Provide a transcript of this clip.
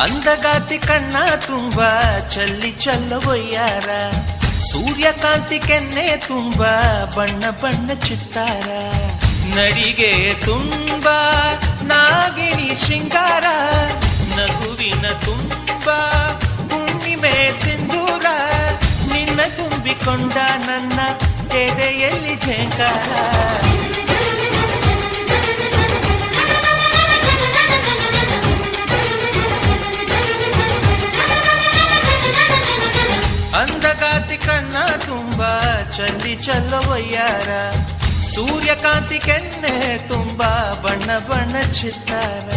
ಅಂದಗಾತಿ ಕಣ್ಣ ತುಂಬ ಚಲ್ಲಿ ಚಲ್ಲವೊಯ್ಯಾರ, ಸೂರ್ಯಕಾಂತಿ ಕೆನ್ನೆ ತುಂಬ ಬಣ್ಣ ಬಣ್ಣ ಚಿತ್ತಾರ, ನಡಿಗೆ ತುಂಬ ನಾಗಿಣಿ ಶೃಂಗಾರ, ನಗುವಿನ ತುಂಬ ಹುಣ್ಣಿಮೆ ಸಿಂಧೂರ, ನಿನ್ನ ತುಂಬಿಕೊಂಡ ನನ್ನ ಎದೆಯಲ್ಲಿ ಝೇಂಕಾರ. ಅಂದಗಾತಿ ಕಣ್ಣ ತುಂಬ ಚಲ್ಲಿ ಚಲ್ಲವೊಯ್ಯಾರ, ಸೂರ್ಯಕಾಂತಿ ಕೆನ್ನೆ ತುಂಬ ಬಣ್ಣ ಬಣ್ಣ ಚಿತ್ತಾರ.